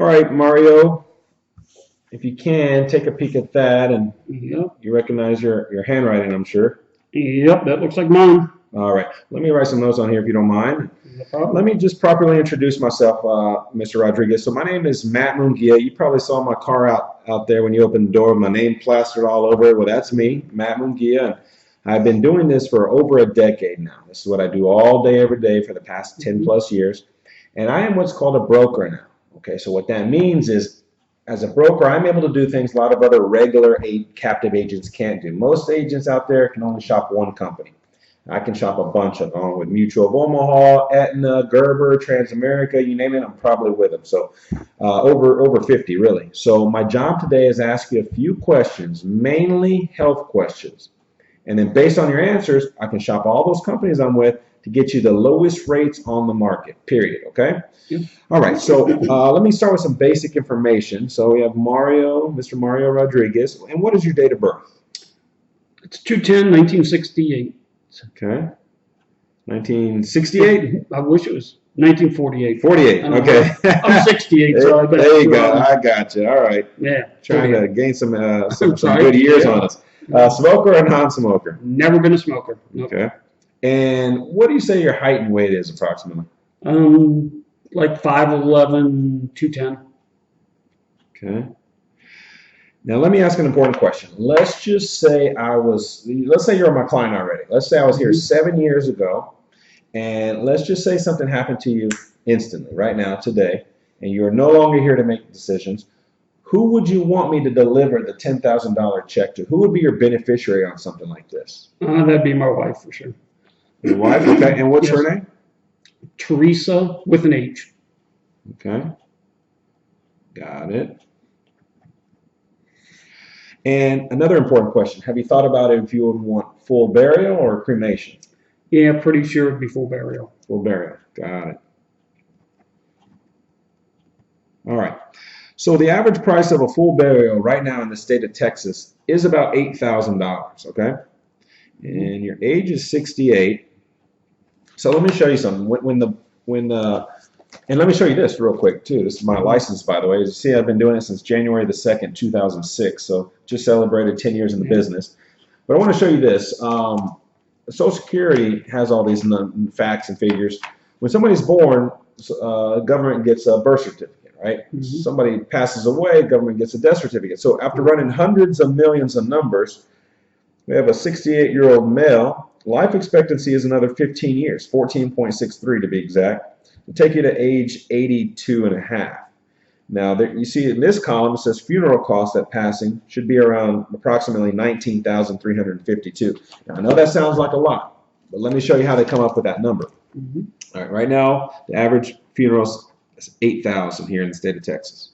All right, Mario, if you can, take a peek at that, and Yep. you recognize your handwriting, I'm sure. Yep, that looks like mine. All right, let me write some notes on here if you don't mind. No problem. Let me just properly introduce myself, Mr. Rodriguez. So my name is Matt Munguia. You probably saw my car out there when you opened the door, my name plastered all over it. Well, that's me, Matt Munguia, and I've been doing this for over a decade now. This is what I do all day, every day for the past 10 plus years, and I am what's called a broker now. Okay, so what that means is, as a broker, I'm able to do things a lot of other regular captive agents can't do. Most agents out there can only shop one company. I can shop a bunch of them with Mutual of Omaha, Aetna, Gerber, Transamerica, you name it, I'm probably with them. So over 50 really. So my job today is to ask you a few questions, mainly health questions. And then based on your answers, I can shop all those companies I'm with to get you the lowest rates on the market, period, okay? Yep. All right, so let me start with some basic information. So we have Mr. Mario Rodriguez. And what is your date of birth? It's 2/10/1968. Okay. 1968? I wish it was 1948. 48, I don't okay. know. I'm 68, so I bet. There you go, I got you. All right. Yeah. Trying 48. to gain some Sorry. good years Yeah. on us. Smoker or non-smoker? Never been a smoker. Nope. Okay. And what do you say your height and weight is approximately? Like 5'11", 210. Okay. Now let me ask an important question. Let's just say let's say you're my client already. Let's say I was here 7 years ago, and let's just say something happened to you instantly, right now, today, and you're no longer here to make decisions. Who would you want me to deliver the $10,000 check to? Who would be your beneficiary on something like this? That'd be my wife for sure. Your wife? Okay. And what's Yes. her name? Teresa with an H. Okay. Got it. And another important question. Have you thought about if you would want full burial or cremation? Yeah, pretty sure it'd be full burial. Full burial. Got it. All right. So the average price of a full burial right now in the state of Texas is about $8,000, okay? And your age is 68. So let me show you something. And let me show you this real quick too. This is my license, by the way. As you see, I've been doing it since January the 2nd, 2006. So just celebrated 10 years in the business. But I want to show you this. Social Security has all these facts and figures. When somebody's born, government gets a birth certificate, right? Somebody passes away, government gets a death certificate. So after running hundreds of millions of numbers, we have a 68-year-old male. Life expectancy is another 15 years, 14.63 to be exact. It'll take you to age 82 and a half. Now, you see in this column, it says funeral costs at passing should be around approximately $19,352. Now, I know that sounds like a lot, but let me show you how they come up with that number. All right, right now, the average funeral is $8,000 here in the state of Texas.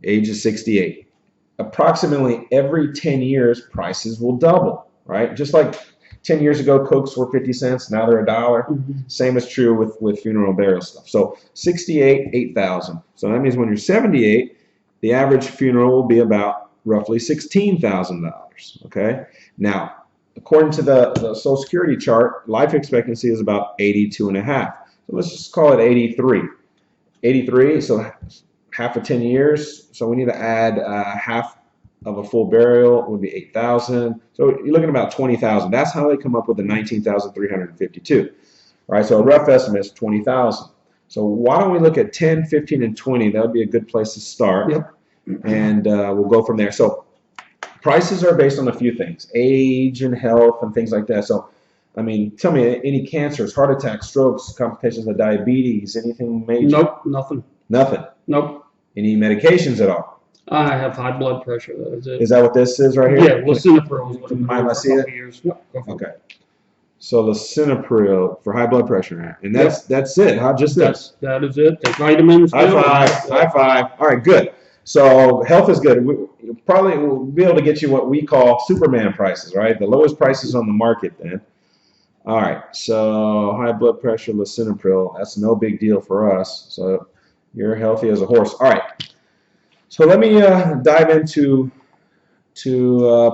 Age is 68. Approximately every 10 years, prices will double, right? Just like 10 years ago, Cokes were 50 cents, now they're $1. Same is true with funeral burial stuff. So 68, 8,000. So that means when you're 78, the average funeral will be about roughly $16,000, okay? Now, according to the Social Security chart, life expectancy is about 82 and a half. So let's just call it 83. 83, so half of 10 years. So we need to add half of a full burial would be 8,000. So you're looking at about 20,000. That's how they come up with the 19,352. All right, so a rough estimate is 20,000. So why don't we look at 10, 15, and 20? That would be a good place to start. Yep. And we'll go from there. So prices are based on a few things, age and health and things like that. So, I mean, tell me, any cancers, heart attacks, strokes, complications of diabetes, anything major? Nope, nothing. Nothing? Nope. Any medications at all? I have high blood pressure. That is it. Is that what this is right here? Yeah, lisinopril is what I've been Mind on I for see a it? couple years. Yep, go for it. Okay. So lisinopril for high blood pressure, and that's it, huh? Just this. That is it. Take vitamins. High five. High five. All right, good. So health is good. We probably will be able to get you what we call Superman prices, right? The lowest prices on the market then. All right, so high blood pressure, lisinopril, that's no big deal for us. So you're healthy as a horse. All right. So let me dive into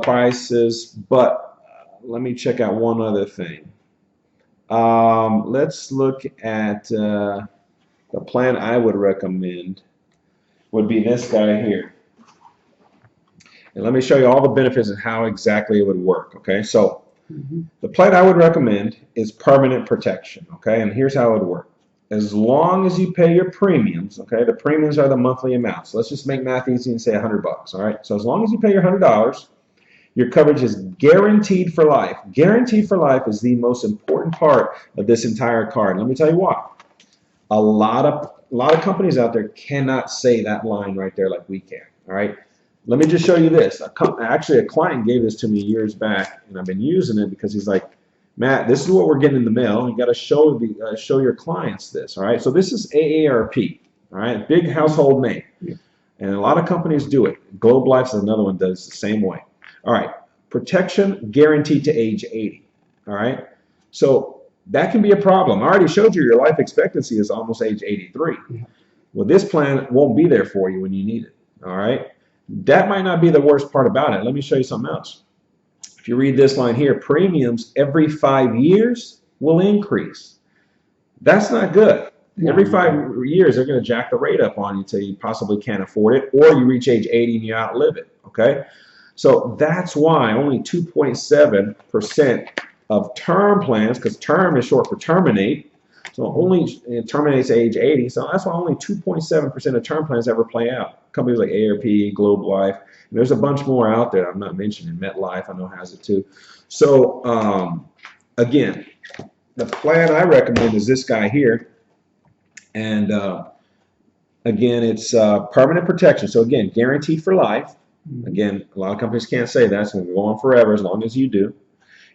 prices, but let me check out one other thing. Let's look at the plan I would recommend. would be this guy here. And let me show you all the benefits and how exactly it would work, okay? So the plan I would recommend is permanent protection, okay? And here's how it would work. As long as you pay your premiums, okay? The premiums are the monthly amounts. So let's just make math easy and say $100, all right? So as long as you pay your $100, your coverage is guaranteed for life. Guaranteed for life is the most important part of this entire card. Let me tell you why. A lot of companies out there cannot say that line right there like we can, all right? Let me just show you this. Actually, a client gave this to me years back, and I've been using it because he's like, Matt, this is what we're getting in the mail. You got to show your clients this. All right. So this is AARP. All right, big household name, and a lot of companies do it. Globe Life is another one that does the same way. All right, protection guaranteed to age 80. All right, so that can be a problem. I already showed you your life expectancy is almost age 83. Well, this plan won't be there for you when you need it. All right. That might not be the worst part about it. Let me show you something else. If you read this line here, premiums every 5 years will increase. That's not good. Every 5 years, they're going to jack the rate up on you until you possibly can't afford it, or you reach age 80 and you outlive it, okay? So that's why only 2.7% of term plans, because term is short for terminate, so only it terminates at age 80. So that's why only 2.7% of term plans ever play out. Companies like AARP, Globe Life, and there's a bunch more out there I'm not mentioning. MetLife, I know, has it too. So again, the plan I recommend is this guy here. And again, it's permanent protection. So again, guaranteed for life. Again, a lot of companies can't say that. It's going to go on forever as long as you do.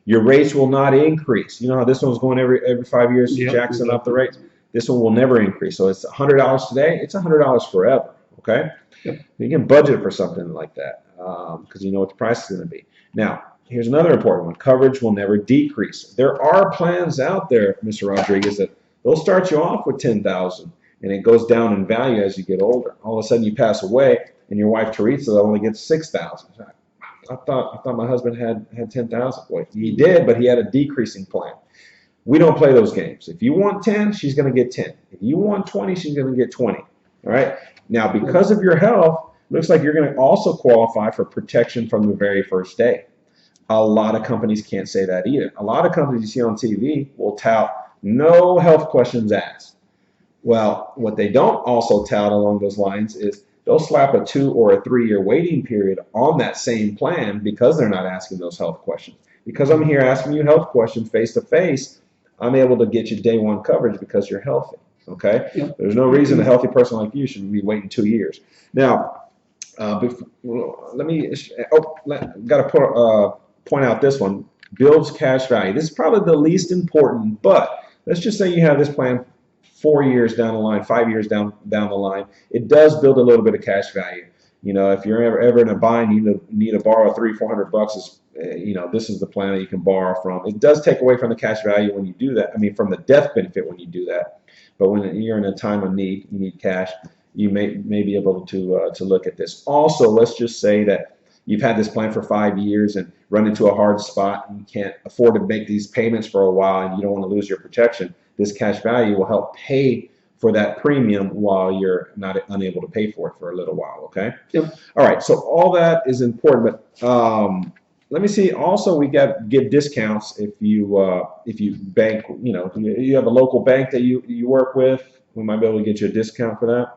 Your rates will not increase. You know how this one's going every 5 years, Jackson up the rates? This one will never increase. So it's $100 today. It's $100 forever, okay? Yep. You can budget for something like that because you know what the price is going to be. Now, here's another important one. Coverage will never decrease. There are plans out there, Mr. Rodriguez, that they'll start you off with $10,000 and it goes down in value as you get older. All of a sudden you pass away and your wife Teresa only gets $6,000. I thought my husband had 10,000. Boy, he did, but he had a decreasing plan. We don't play those games. If you want 10, she's going to get 10. If you want 20, she's going to get 20. All right. Now, because of your health, looks like you're going to also qualify for protection from the very first day. A lot of companies can't say that either. A lot of companies you see on TV will tout no health questions asked. Well, what they don't also tout along those lines is they'll slap a 2 or a 3 year waiting period on that same plan because they're not asking those health questions. Because I'm here asking you health questions face to face, I'm able to get you day one coverage because you're healthy. Okay? Yep. There's no reason a healthy person like you should be waiting 2 years. Now, got to point out this one. Builds cash value. This is probably the least important, but let's just say you have this plan 4 years down the line, 5 years down the line. It does build a little bit of cash value. You know, if you're ever in a bind, you need to borrow $300-400. This is the plan that you can borrow from. It does take away from the cash value when you do that. I mean, from the death benefit when you do that. But when you're in a time of need, you need cash. You may be able to look at this. Also, let's just say that you've had this plan for 5 years and run into a hard spot and you can't afford to make these payments for a while and you don't want to lose your protection. This cash value will help pay for that premium while you're not unable to pay for it for a little while, okay? Yep. All right, so all that is important, but let me see. Also, we give discounts if you bank, you have a local bank that you work with, we might be able to get you a discount for that.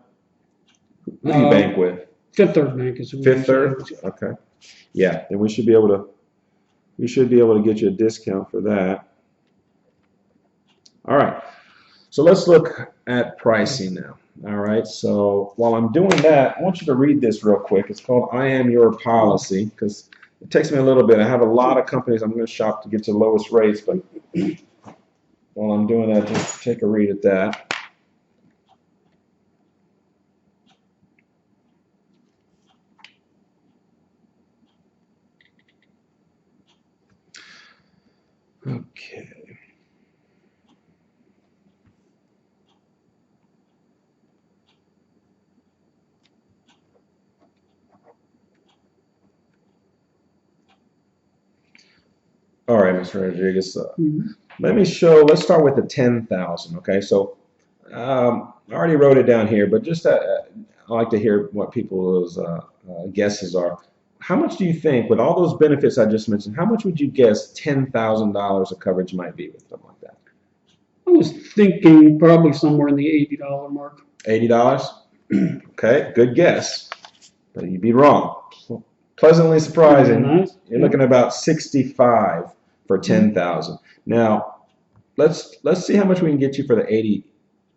Who do you bank with? Fifth Third Bank is Fifth Third? Okay. Yeah, then we should be able to get you a discount for that. All right. So let's look at pricing now. All right. So while I'm doing that, I want you to read this real quick. It's called I Am Your Policy because it takes me a little bit. I have a lot of companies I'm going to shop to get to the lowest rates, but while I'm doing that, just take a read at that. Okay. All right, Mr. Rodriguez. Let's start with the 10,000. Okay, so I already wrote it down here, but just on like to hear what people's guesses are. How much do you think, with all those benefits I just mentioned, how much would you guess $10,000 of coverage might be with something like that? I was thinking probably somewhere in the $80 mark. $80? Okay, good guess, but you'd be wrong. Pleasantly surprising. Nice. You're looking at about 65 for 10,000. Now, let's see how much we can get you for the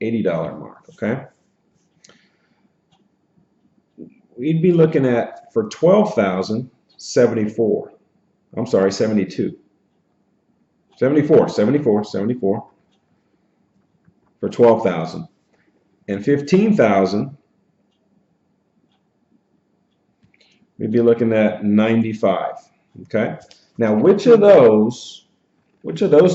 $80 mark. Okay, we'd be looking at for 12,000 74. I'm sorry, 72. 74 for 12,000, and 15,000. We'd be looking at 95. Okay. Now, which of those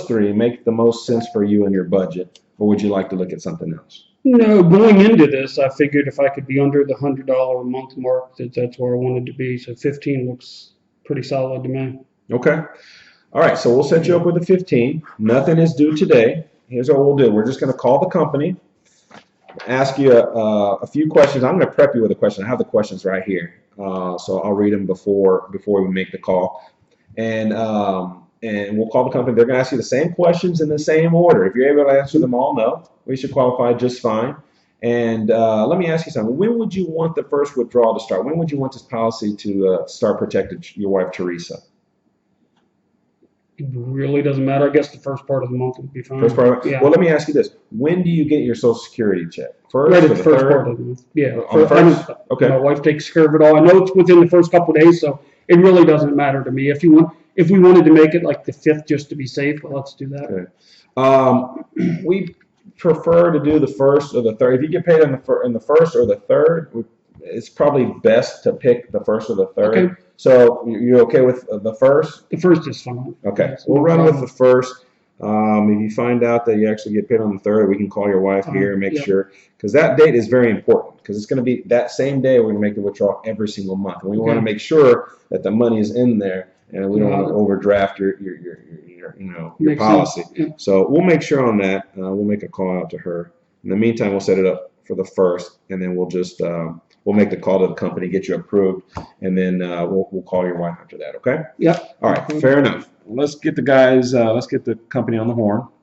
three make the most sense for you in your budget, or would you like to look at something else? No, going into this, I figured if I could be under the $100 a month mark, that's where I wanted to be. So 15 looks pretty solid to me. Okay. All right. So we'll set you up with a 15. Nothing is due today. Here's what we'll do. We're just going to call the company, ask you a few questions. I'm going to prep you with a question. I have the questions right here. So I'll read them before we make the call, and we'll call the company. They're going to ask you the same questions in the same order. If you're able to answer them all, no, we should qualify just fine. And let me ask you something. When would you want the first withdrawal to start? When would you want this policy to start protecting your wife, Teresa? It really doesn't matter. I guess the first part of the month would be fine. First part. Yeah. Well, let me ask you this: when do you get your Social Security check? First, Right or at the the first third? part of the month. Yeah. On the first? Okay. My wife takes care of it all. I know it's within the first couple of days, so it really doesn't matter to me. If we wanted to make it like the 5th just to be safe, well, let's do that. Okay. We prefer to do the first or the third. If you get paid in the first or the third, it's probably best to pick the first or the third. Okay. So you're okay with the first? The first is fine. Okay. That's We'll no run problem. with the first. If you find out that you actually get paid on the third, we can call your wife here and make Yeah. sure, because that date is very important, because it's going to be that same day we're going to make the withdrawal every single month. And we want to Okay. make sure that the money is in there, and we don't Yeah. want to overdraft your Makes policy. sense. Yeah. So we'll make sure on that. We'll make a call out to her. In the meantime, we'll set it up for the first, and then we'll just we'll make the call to the company, get you approved, and then we'll call your wife after that. Okay? Yep. All right. Fair enough. Let's get the guys. Let's get the company on the horn.